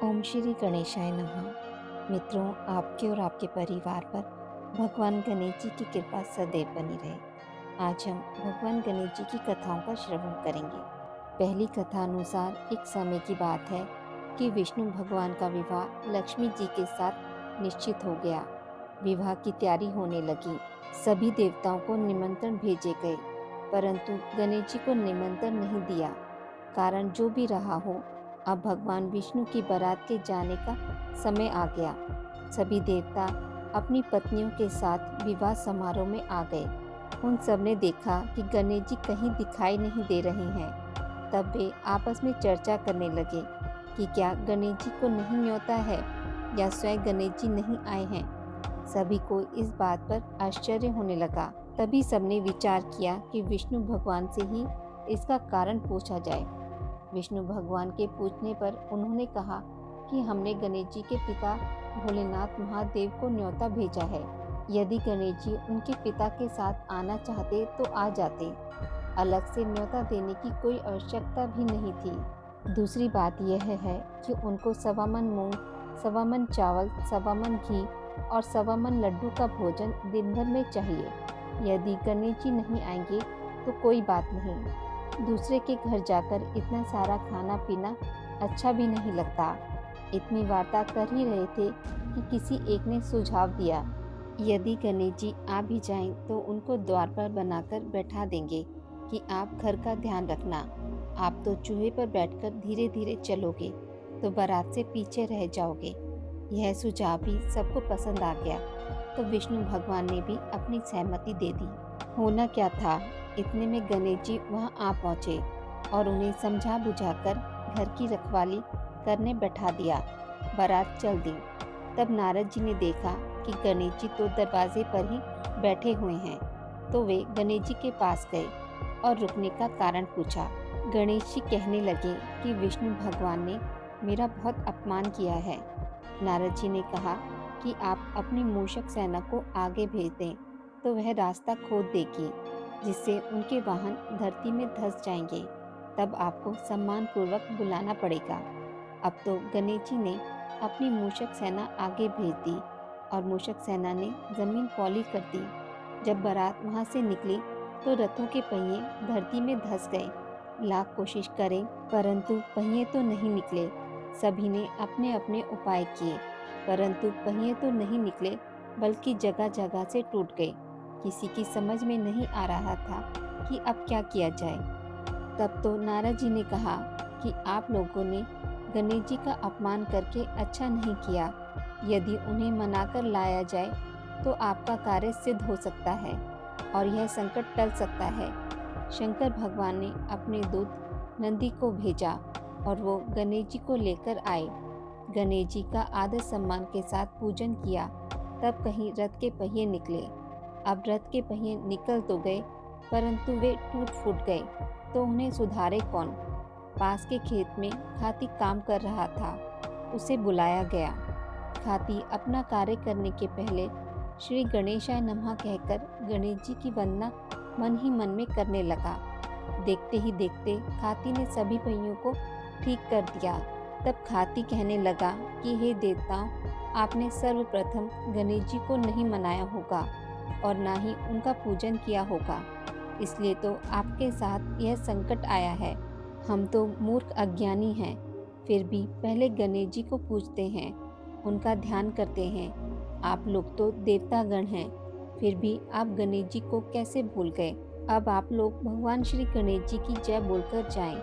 ओम श्री गणेशाय नमः। मित्रों, आपके और आपके परिवार पर भगवान गणेश जी की कृपा सदैव बनी रहे। आज हम भगवान गणेश जी की कथाओं का श्रवण करेंगे। पहली कथा अनुसार एक समय की बात है कि विष्णु भगवान का विवाह लक्ष्मी जी के साथ निश्चित हो गया। विवाह की तैयारी होने लगी। सभी देवताओं को निमंत्रण भेजे गए, परंतु गणेश जी को निमंत्रण नहीं दिया। कारण जो भी रहा हो, अब भगवान विष्णु की बारात के जाने का समय आ गया। सभी देवता अपनी पत्नियों के साथ विवाह समारोह में आ गए। उन सब ने देखा कि गणेश जी कहीं दिखाई नहीं दे रहे हैं। तब वे आपस में चर्चा करने लगे कि क्या गणेश जी को नहीं न्योता है या स्वयं गणेश जी नहीं आए हैं। सभी को इस बात पर आश्चर्य होने लगा। तभी सबने विचार किया कि विष्णु भगवान से ही इसका कारण पूछा जाए। विष्णु भगवान के पूछने पर उन्होंने कहा कि हमने गणेश जी के पिता भोलेनाथ महादेव को न्योता भेजा है। यदि गणेश जी उनके पिता के साथ आना चाहते तो आ जाते। अलग से न्योता देने की कोई आवश्यकता भी नहीं थी। दूसरी बात यह है कि उनको 1.25 मन मूंग, 1.25 मन चावल, 1.25 मन घी और 1.25 मन लड्डू का भोजन दिन भर में चाहिए। यदि गणेश जी नहीं आएंगे तो कोई बात नहीं। दूसरे के घर जाकर इतना सारा खाना पीना अच्छा भी नहीं लगता। इतनी वार्ता कर ही रहे थे कि किसी एक ने सुझाव दिया, यदि गणेश जी आ भी जाएं तो उनको द्वार पर बनाकर बैठा देंगे कि आप घर का ध्यान रखना। आप तो चूहे पर बैठकर धीरे धीरे चलोगे तो बारात से पीछे रह जाओगे। यह सुझाव भी सबको पसंद आ गया, तो विष्णु भगवान ने भी अपनी सहमति दे दी। होना क्या था, इतने में गणेश जी वहां आ पहुंचे और उन्हें समझा बुझाकर घर की रखवाली करने बैठा दिया। बारात चल दी। तब नारद जी ने देखा कि गणेश जी तो दरवाजे पर ही बैठे हुए हैं, तो वे गणेश जी के पास गए और रुकने का कारण पूछा। गणेश जी कहने लगे कि विष्णु भगवान ने मेरा बहुत अपमान किया है। नारद जी ने कहा कि आप अपनी मूषक सेना को आगे भेज दें तो वह रास्ता खोद देगी, जिससे उनके वाहन धरती में धंस जाएंगे। तब आपको सम्मान पूर्वक बुलाना पड़ेगा। अब तो गणेश जी ने अपनी मूषक सेना आगे भेज दी और मूषक सेना ने जमीन पौली कर दी। जब बारात वहां से निकली तो रथों के पहिए धरती में धंस गए। लाख कोशिश करें परंतु पहिए तो नहीं निकले। सभी ने अपने अपने उपाय किए, परंतु पहिए तो नहीं निकले, बल्कि जगह जगह से टूट गए। किसी की समझ में नहीं आ रहा था कि अब क्या किया जाए। तब तो नारद जी ने कहा कि आप लोगों ने गणेश जी का अपमान करके अच्छा नहीं किया। यदि उन्हें मनाकर लाया जाए तो आपका कार्य सिद्ध हो सकता है और यह संकट टल सकता है। शंकर भगवान ने अपने दूत नंदी को भेजा और वो गणेश जी को लेकर आए। गणेश जी का आदर सम्मान के साथ पूजन किया। तब कहीं रथ के पहिए निकले। अब रथ के पहिए निकल तो गए, परंतु वे टूट फूट गए, तो उन्हें सुधारे कौन। पास के खेत में खाती काम कर रहा था। उसे बुलाया गया। खाती अपना कार्य करने के पहले श्री गणेशाय नमः कहकर गणेश जी की वंदना मन ही मन में करने लगा। देखते ही देखते खाती ने सभी पहियों को ठीक कर दिया। तब खाती कहने लगा कि हे देवताओं, आपने सर्वप्रथम गणेश जी को नहीं मनाया होगा और ना ही उनका पूजन किया होगा, इसलिए तो आपके साथ यह संकट आया है। हम तो मूर्ख अज्ञानी हैं, फिर भी पहले गणेश जी को पूजते हैं, उनका ध्यान करते हैं। आप लोग तो देवतागण हैं, फिर भी आप गणेश जी को कैसे भूल गए। अब आप लोग भगवान श्री गणेश जी की जय बोलकर जाएं,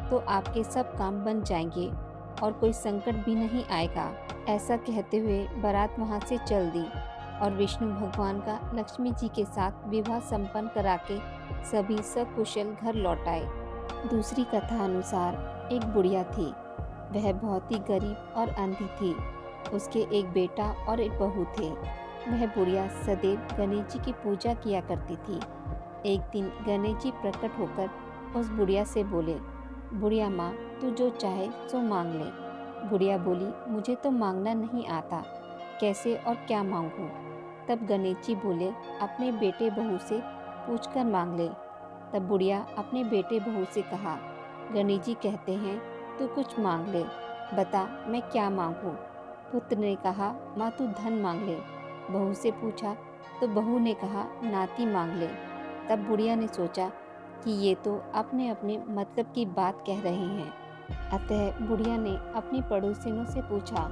तो आपके सब काम बन जाएंगे और कोई संकट भी नहीं आएगा। ऐसा कहते हुए बारात वहां से चल दी और विष्णु भगवान का लक्ष्मी जी के साथ विवाह संपन्न करा के सभी सकुशल घर लौट आए। दूसरी कथा अनुसार एक बुढ़िया थी। वह बहुत ही गरीब और अंधी थी। उसके एक बेटा और एक बहू थे। वह बुढ़िया सदैव गणेश जी की पूजा किया करती थी। एक दिन गणेश जी प्रकट होकर उस बुढ़िया से बोले, बुढ़िया माँ, तू जो चाहे सो मांग ले। बुढ़िया बोली, मुझे तो मांगना नहीं आता, कैसे और क्या मांगूं। तब गणेश जी बोले, अपने बेटे बहू से पूछकर मांग ले। तब बुढ़िया अपने बेटे बहू से कहा, गणेश जी कहते हैं तू कुछ मांग ले, बता मैं क्या मांगूं? पुत्र ने कहा, माँ तू धन मांग ले। बहू से पूछा तो बहू ने कहा, नाती मांग ले। तब बुढ़िया ने सोचा कि ये तो अपने अपने मतलब की बात कह रहे हैं। अतः बुढ़िया ने अपनी पड़ोसिनों से पूछा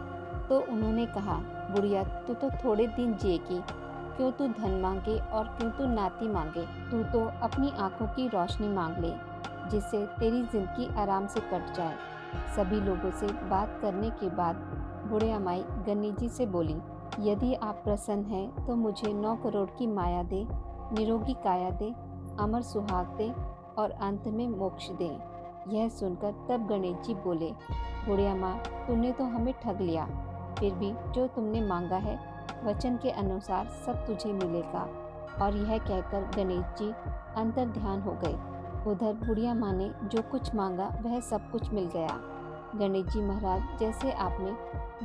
तो उन्होंने कहा, बुढ़िया तू तो थोड़े दिन जिएगी, क्यों तू धन मांगे और क्यों तू नाती मांगे? तू तो अपनी आंखों की रोशनी मांग ले, जिससे तेरी जिंदगी आराम से कट जाए। सभी लोगों से बात करने के बाद बुढ़िया माई गन्नी जी से बोली, यदि आप प्रसन्न हैं तो मुझे 9 करोड़ की माया दे, निरोगी काया दे, अमर सुहाग दे और अंत में मोक्ष दे। यह सुनकर तब गणेश जी बोले, बुढ़िया माँ तूने तो हमें ठग लिया, फिर भी जो तुमने मांगा है वचन के अनुसार सब तुझे मिलेगा। और यह कहकर गणेश जी अंतर ध्यान हो गए। उधर बुढ़िया माँ ने जो कुछ मांगा वह सब कुछ मिल गया। गणेश जी महाराज, जैसे आपने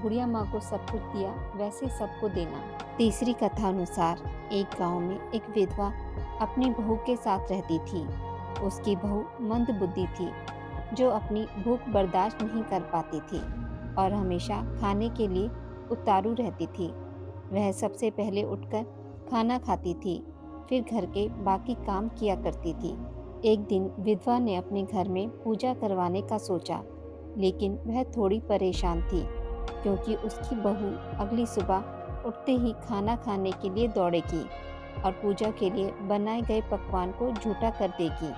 बुढ़िया माँ को सब कुछ दिया वैसे सबको देना। तीसरी कथा अनुसार एक गांव में एक विधवा अपनी बहू के साथ रहती थी। उसकी बहू मंद बुद्धि थी, जो अपनी भूख बर्दाश्त नहीं कर पाती थी और हमेशा खाने के लिए उतारू रहती थी। वह सबसे पहले उठकर खाना खाती थी, फिर घर के बाकी काम किया करती थी। एक दिन विधवा ने अपने घर में पूजा करवाने का सोचा, लेकिन वह थोड़ी परेशान थी, क्योंकि उसकी बहू अगली सुबह उठते ही खाना खाने के लिए दौड़ेगी और पूजा के लिए बनाए गए पकवान को झूठा कर देगी।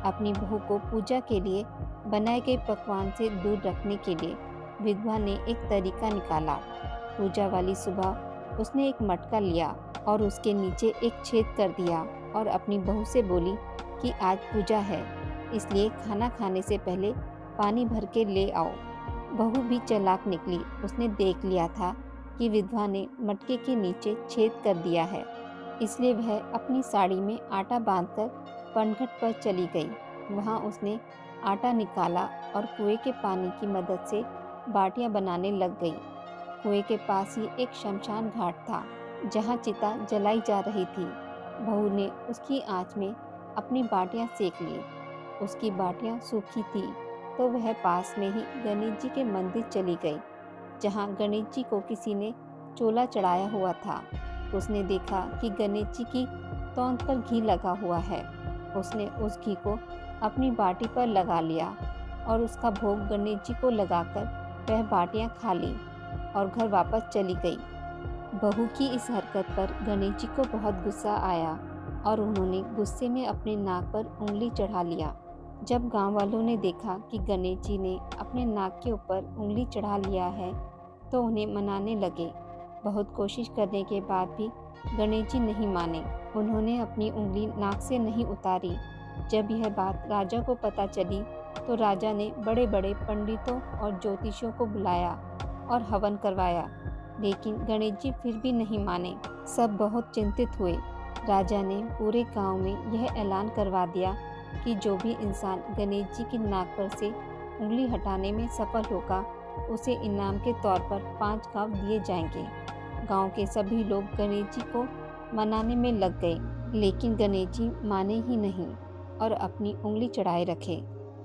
अपनी बहू को पूजा के लिए बनाए गए पकवान से दूर रखने के लिए विधवा ने एक तरीका निकाला। पूजा वाली सुबह उसने एक मटका लिया और उसके नीचे एक छेद कर दिया और अपनी बहू से बोली कि आज पूजा है, इसलिए खाना खाने से पहले पानी भर के ले आओ। बहू भी चालाक निकली। उसने देख लिया था कि विधवा ने मटके के नीचे छेद कर दिया है, इसलिए वह अपनी साड़ी में आटा बांधकर पनघट पर चली गई। वहां उसने आटा निकाला और कुएं के पानी की मदद से बाटियां बनाने लग गई। कुएं के पास ही एक शमशान घाट था, जहां चिता जलाई जा रही थी। बहू ने उसकी आंच में अपनी बाटियां सेक ली। उसकी बाटियां सूखी थी तो वह पास में ही गणेश जी के मंदिर चली गई, जहां गणेश जी को किसी ने चोला चढ़ाया हुआ था। उसने देखा कि गणेश जी की तौंद पर घी लगा हुआ है। उसने उस घी को अपनी बाटी पर लगा लिया और उसका भोग गणेश जी को लगाकर वह बाटियां खा ली और घर वापस चली गई। बहू की इस हरकत पर गणेश जी को बहुत गुस्सा आया और उन्होंने गुस्से में अपने नाक पर उंगली चढ़ा लिया। जब गांव वालों ने देखा कि गणेश जी ने अपने नाक के ऊपर उंगली चढ़ा लिया है तो उन्हें मनाने लगे। बहुत कोशिश करने के बाद भी गणेश जी नहीं माने। उन्होंने अपनी उंगली नाक से नहीं उतारी। जब यह बात राजा को पता चली तो राजा ने बड़े बड़े पंडितों और ज्योतिषियों को बुलाया और हवन करवाया, लेकिन गणेश जी फिर भी नहीं माने। सब बहुत चिंतित हुए। राजा ने पूरे गांव में यह ऐलान करवा दिया कि जो भी इंसान गणेश जी की नाक पर से उंगली हटाने में सफल होगा उसे इनाम के तौर पर 5 गांव दिए जाएंगे। गांव के सभी लोग गणेश जी को मनाने में लग गए, लेकिन गणेश जी माने ही नहीं और अपनी उंगली चढ़ाए रखे।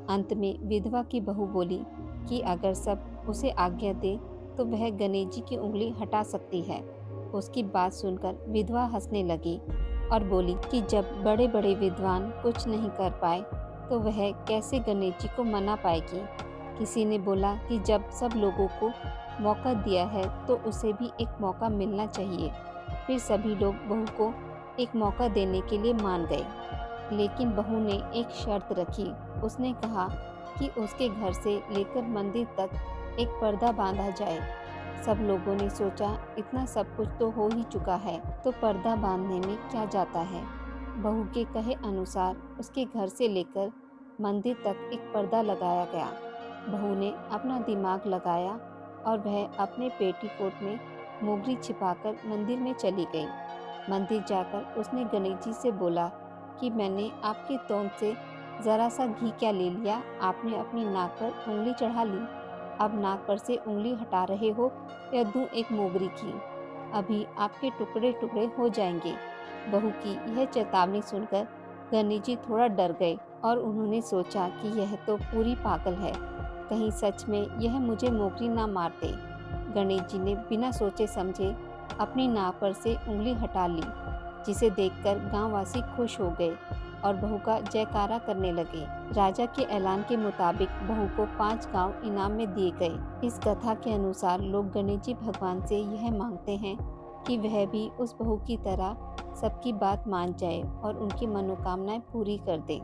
अंत में विधवा की बहू बोली कि अगर सब उसे आज्ञा दे तो वह गणेश जी की उंगली हटा सकती है। उसकी बात सुनकर विधवा हंसने लगी और बोली कि जब बड़े बड़े विद्वान कुछ नहीं कर पाए तो वह कैसे गणेश जी को मना पाएगी। किसी ने बोला कि जब सब लोगों को मौका दिया है तो उसे भी एक मौका मिलना चाहिए। फिर सभी लोग बहू को एक मौका देने के लिए मान गए, लेकिन बहू ने एक शर्त रखी। उसने कहा कि उसके घर से लेकर मंदिर तक एक पर्दा बांधा जाए। सब लोगों ने सोचा इतना सब कुछ तो हो ही चुका है, तो पर्दा बांधने में क्या जाता है। बहू के कहे अनुसार उसके घर से लेकर मंदिर तक एक पर्दा लगाया गया। बहू ने अपना दिमाग लगाया और वह अपने पेटीकोट में मोगरी छिपाकर मंदिर में चली गई। मंदिर जाकर उसने गणेश जी से बोला कि मैंने आपके तोंद से ज़रा सा घी क्या ले लिया, आपने अपनी नाक पर उंगली चढ़ा ली। अब नाक पर से उंगली हटा रहे हो या दूं एक मोगरी की, अभी आपके टुकड़े टुकड़े हो जाएंगे। बहू की यह चेतावनी सुनकर गणेश जी थोड़ा डर गए और उन्होंने सोचा कि यह तो पूरी पागल है। कहीं सच में यह मुझे मोकरी ना मार दे। गणेश जी ने बिना सोचे समझे अपनी नाक पर से उंगली हटा ली, जिसे देखकर गांववासी खुश हो गए और बहू का जयकारा करने लगे। राजा के ऐलान के मुताबिक बहू को 5 गांव इनाम में दिए गए। इस कथा के अनुसार लोग गणेश जी भगवान से यह मांगते हैं कि वह भी उस बहू की तरह सबकी बात मान जाए और उनकी मनोकामनाएं पूरी कर दे।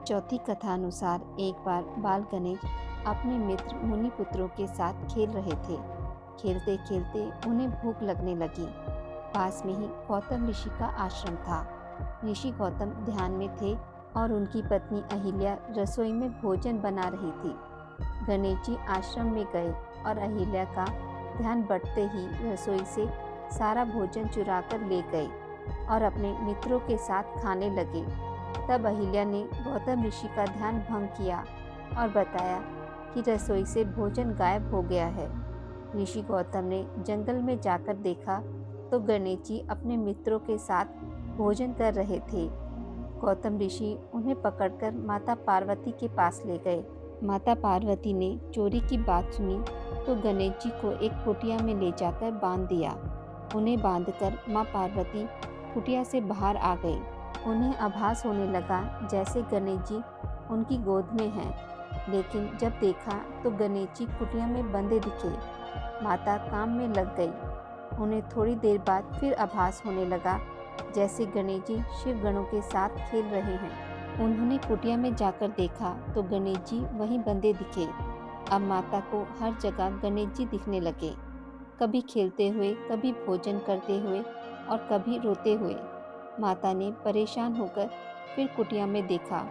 चौथी कथा अनुसार एक बार बाल गणेश अपने मित्र मुनि पुत्रों के साथ खेल रहे थे। खेलते खेलते उन्हें भूख लगने लगी। पास में ही गौतम ऋषि का आश्रम था। ऋषि गौतम ध्यान में थे और उनकी पत्नी अहिल्या रसोई में भोजन बना रही थी। गणेश जी आश्रम में गए और अहिल्या का ध्यान बढ़ते ही रसोई से सारा भोजन चुरा कर ले गए और अपने मित्रों के साथ खाने लगे। तब अहिल्या ने गौतम ऋषि का ध्यान भंग किया और बताया कि रसोई से भोजन गायब हो गया है। ऋषि गौतम ने जंगल में जाकर देखा तो गणेश जी अपने मित्रों के साथ भोजन कर रहे थे। गौतम ऋषि उन्हें पकड़कर माता पार्वती के पास ले गए। माता पार्वती ने चोरी की बात सुनी तो गणेश जी को एक कुटिया में ले जाकर बांध दिया। उन्हें बांधकर माँ पार्वती कुटिया से बाहर आ गई। उन्हें आभास होने लगा जैसे गणेश जी उनकी गोद में हैं, लेकिन जब देखा तो गणेश जी कुटिया में बंधे दिखे। माता काम में लग गई। उन्हें थोड़ी देर बाद फिर आभास होने लगा जैसे गणेश जी शिव गणों के साथ खेल रहे हैं। उन्होंने कुटिया में जाकर देखा तो गणेश जी वहीं बंधे दिखे। अब माता को हर जगह गणेश जी दिखने लगे, कभी खेलते हुए, कभी भोजन करते हुए और कभी रोते हुए। माता ने परेशान होकर फिर कुटिया में देखा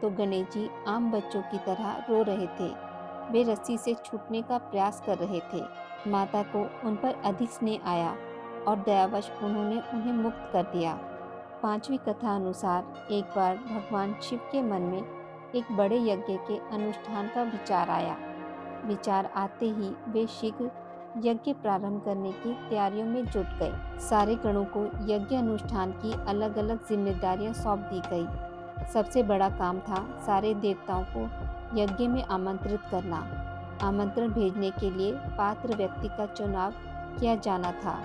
तो गणेश जी आम बच्चों की तरह रो रहे थे। वे रस्सी से छूटने का प्रयास कर रहे थे। माता को उन पर अधिक स्नेह आया और दयावश उन्होंने उन्हें मुक्त कर दिया। पांचवी कथा अनुसार एक बार भगवान शिव के मन में एक बड़े यज्ञ के अनुष्ठान का विचार आया। विचार आते ही वे शीघ्र यज्ञ प्रारंभ करने की तैयारियों में जुट गए। सारे गणों को यज्ञ अनुष्ठान की अलग अलग जिम्मेदारियां सौंप दी गई। सबसे बड़ा काम था सारे देवताओं को यज्ञ में आमंत्रित करना। आमंत्रण भेजने के लिए पात्र व्यक्ति का चुनाव किया जाना था,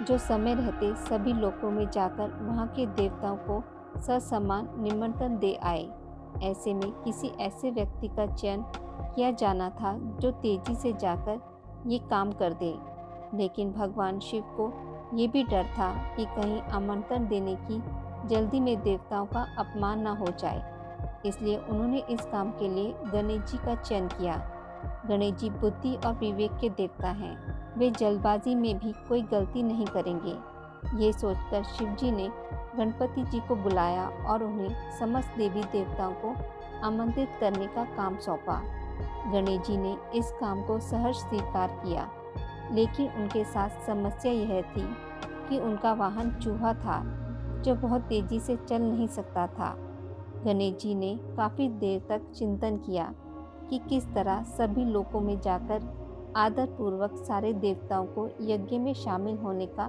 जो समय रहते सभी लोकों में जाकर वहां के देवताओं को ससम्मान निमंत्रण दे आए। ऐसे में किसी ऐसे व्यक्ति का चयन किया जाना था जो तेजी से जाकर ये काम कर दे। लेकिन भगवान शिव को ये भी डर था कि कहीं आमंत्रण देने की जल्दी में देवताओं का अपमान न हो जाए, इसलिए उन्होंने इस काम के लिए गणेश जी का चयन किया। गणेश जी बुद्धि और विवेक के देवता हैं। वे जल्दबाजी में भी कोई गलती नहीं करेंगे। ये सोचकर शिव जी ने गणपति जी को बुलाया और उन्हें समस्त देवी देवताओं को आमंत्रित करने का काम सौंपा। गणेश जी ने इस काम को सहर्ष स्वीकार किया, लेकिन उनके साथ समस्या यह थी कि उनका वाहन चूहा था, जो बहुत तेजी से चल नहीं सकता था। गणेश जी ने काफी देर तक चिंतन किया कि किस तरह सभी लोकों में जाकर आदर पूर्वक सारे देवताओं को यज्ञ में शामिल होने का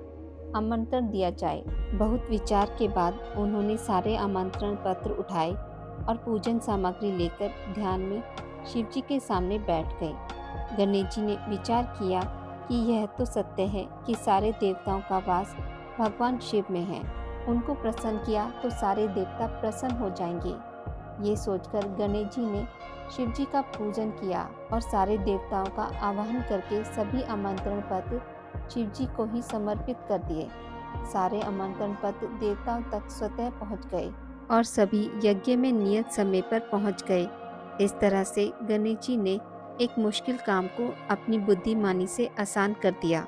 आमंत्रण दिया जाए। बहुत विचार के बाद उन्होंने सारे आमंत्रण पत्र उठाए और पूजन सामग्री लेकर ध्यान में शिव जी के सामने बैठ गए। गणेश जी ने विचार किया कि यह तो सत्य है कि सारे देवताओं का वास भगवान शिव में है। उनको प्रसन्न किया तो सारे देवता प्रसन्न हो जाएंगे। ये सोचकर गणेश जी ने शिव जी का पूजन किया और सारे देवताओं का आवाहन करके सभी आमंत्रण पत्र शिव जी को ही समर्पित कर दिए। सारे आमंत्रण पत्र देवताओं तक स्वतः पहुंच गए और सभी यज्ञ में नियत समय पर पहुंच गए। इस तरह से गणेश जी ने एक मुश्किल काम को अपनी बुद्धिमानी से आसान कर दिया।